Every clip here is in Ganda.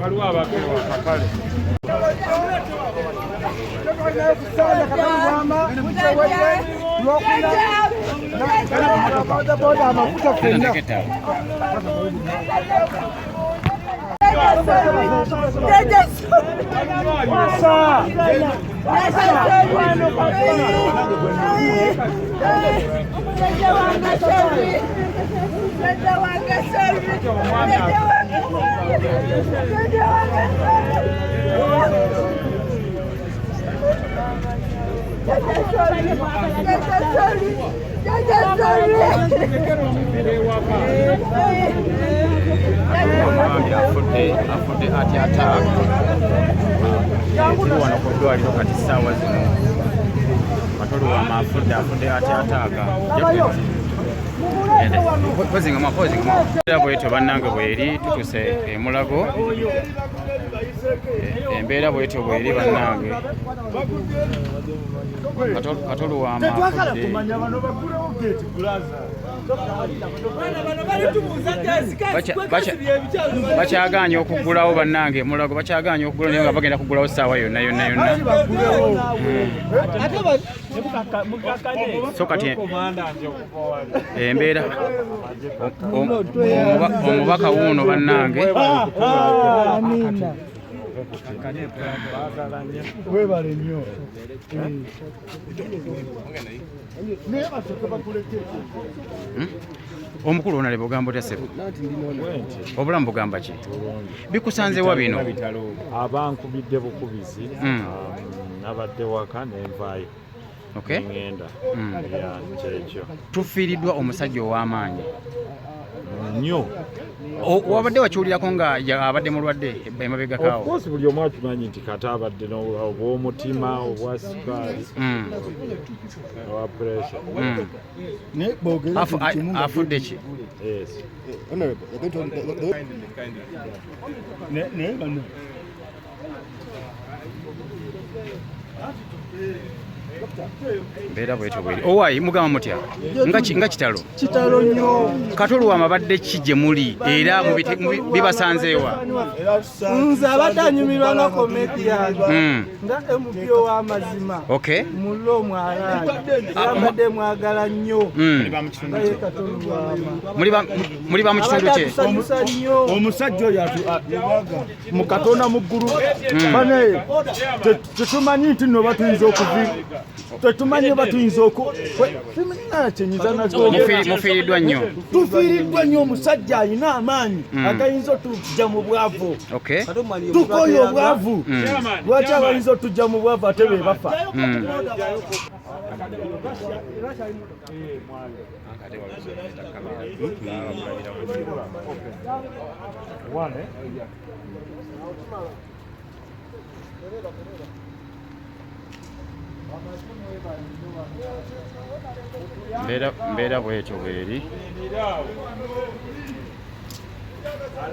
waliwo abakewa kakale afudde ati ataaka tuli wano ku ddwaliro kati ssaawa zino katoluwama afudde ati ataaka pozingama bwetyo bannange bweri tutuse emulago embeera bwetyo bweri bannange katoluwama afudde bakyagaanye okuggulawo bannange mulago bakyagaanye okuggulawo naye nga bagenda kuggulawo ssaawa yonna so kati embeera omubaka wuuno bannange webale nnyo omukulu onale bugamba otya ssebo obulamu bugamba ki bikusanzewa bino abankubidde bukubizi nabadde waka nenvaayo ngenda kyekyo tufiiriddwa omusajja ow'amaanyi nnyo wabadde wakiwulirako nga abadde mulwadde emabega kaawo of buli omu akimanyi nti kati abadde obw'omutima obwa sukaali owa pressure afudde ki mbeera bwetyo bweri owaayi mugamba mutya nga kitalo nnyo katoluwama badde ki gye muli era bibasanzeewa nze abadde anyumirwa nga komedian nga MP ow'amazima mulo omwalaali abadde mwagala nnyo naye katoluwama muli ba mu kitundu kye omusajja oyo mu katonda mu ggulu bane tetumanyi nti nno batuyinza tetumanyi batuyinza mufiiriddwa nnyo tufiiriddwa nnyo omusajja alina amaanyi agayinza otujja mu bwavu tukoye obwavu lwaki abayinza otujja mu bwavu ate be bafa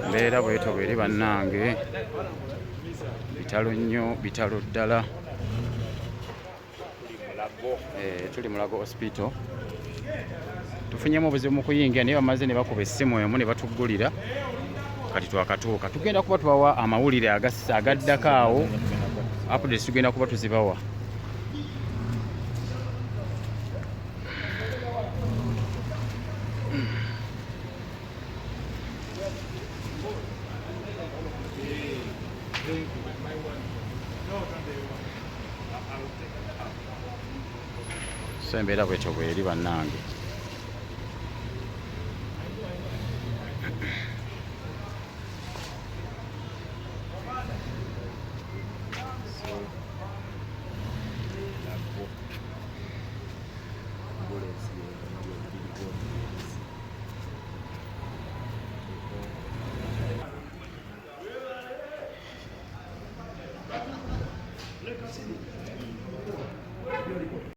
mbeera bwetyo bweri bannange bitalo nnyo bitalo ddala tuli mulagoHospital tufunyemu obuzibu mu kuyingira naye bamaze ne bakuba essimu emu ne batuggulira kati twakatuuka tugenda kuba tubawa amawulire agaddako awo updates tugenda kuba tuzibawa so embeera bwetyo bweri bannange